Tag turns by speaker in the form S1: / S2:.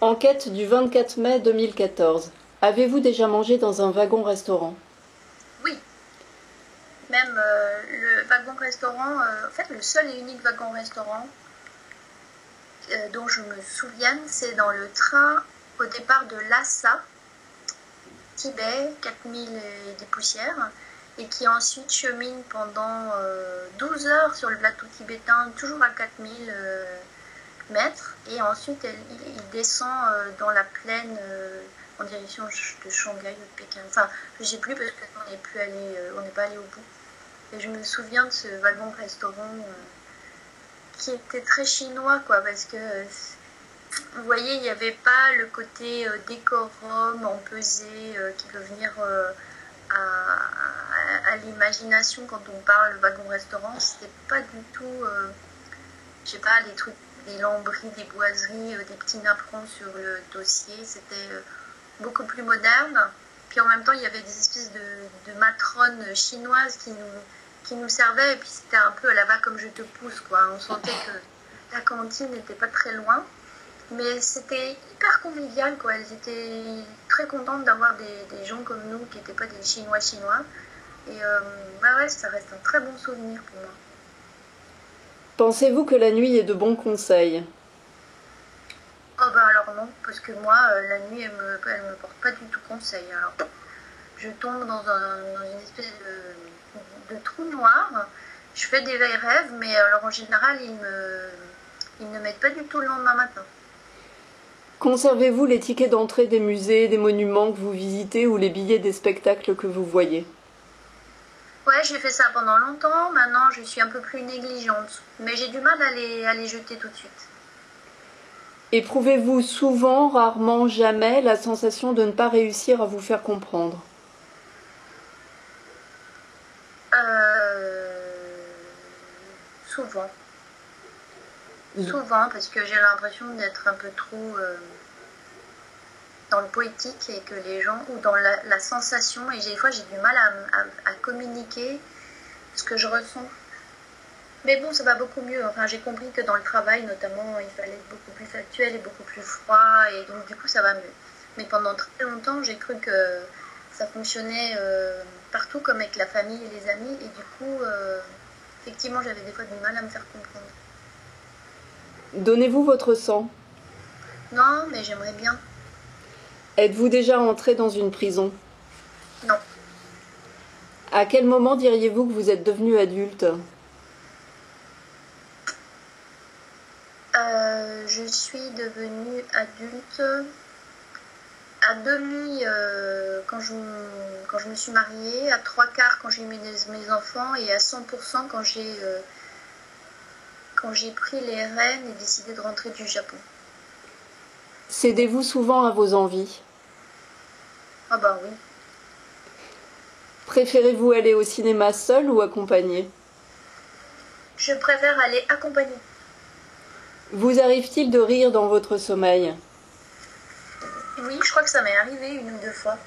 S1: Enquête du 24 mai 2014. Avez-vous déjà mangé dans un wagon-restaurant?
S2: Oui, même le wagon-restaurant, en fait le seul et unique wagon-restaurant dont je me souviens, c'est dans le train au départ de Lhasa, Tibet, 4000 et des poussières, et qui ensuite chemine pendant 12 heures sur le plateau tibétain, toujours à 4000 mètres, et ensuite il descend dans la plaine en direction de Shanghai ou de Pékin. Enfin, je ne sais plus parce qu'on n'est pas allé au bout. Et je me souviens de ce wagon-restaurant qui était très chinois, quoi, parce que vous voyez, il n'y avait pas le côté décorum, empesé, qui peut venir à l'imagination quand on parle wagon-restaurant. C'était pas du tout, je sais pas, les trucs, des lambris, des boiseries, des petits napperons sur le dossier. C'était beaucoup plus moderne. Puis en même temps, il y avait des espèces de matrones chinoises qui nous servaient. Et puis c'était un peu à la va comme je te pousse, quoi. On sentait que la cantine n'était pas très loin. Mais c'était hyper convivial, quoi. Elles étaient très contentes d'avoir des gens comme nous qui n'étaient pas des Chinois. Et ouais, ça reste un très bon souvenir pour moi.
S1: Pensez-vous que la nuit est de bons conseils?
S2: Oh ben alors non, parce que moi, la nuit, elle me porte pas du tout conseil. Alors, je tombe dans une espèce de trou noir. Je fais des veilles rêves, mais alors en général, ils ne m'aident pas du tout le lendemain matin.
S1: Conservez-vous les tickets d'entrée des musées, des monuments que vous visitez ou les billets des spectacles que vous voyez?
S2: Ouais, j'ai fait ça pendant longtemps. Maintenant, je suis un peu plus négligente. Mais j'ai du mal à les jeter tout de suite.
S1: Éprouvez-vous souvent, rarement, jamais la sensation de ne pas réussir à vous faire comprendre?
S2: Souvent. Souvent, parce que j'ai l'impression d'être un peu trop dans le poétique et que les gens, ou dans la sensation, et des fois j'ai du mal à communiquer ce que je ressens. Mais bon, ça va beaucoup mieux. Enfin, j'ai compris que dans le travail, notamment, il fallait être beaucoup plus factuel et beaucoup plus froid, et donc du coup, ça va mieux. Mais pendant très longtemps, j'ai cru que ça fonctionnait partout, comme avec la famille et les amis, et du coup, effectivement, j'avais des fois du mal à me faire comprendre.
S1: Donnez-vous votre sang?
S2: Non, mais j'aimerais bien.
S1: Êtes-vous déjà entré dans une prison?
S2: Non.
S1: À quel moment diriez-vous que vous êtes devenu adulte?
S2: Je suis devenue adulte à demi quand je me suis mariée, à trois quarts quand j'ai eu mes enfants et à 100% quand j'ai pris les rênes et décidé de rentrer du Japon.
S1: Cédez-vous souvent à vos envies?
S2: Ah bah oui.
S1: Préférez-vous aller au cinéma seul ou accompagné?
S2: Je préfère aller accompagner.
S1: Vous arrive-t-il de rire dans votre sommeil?
S2: Oui, je crois que ça m'est arrivé une ou deux fois.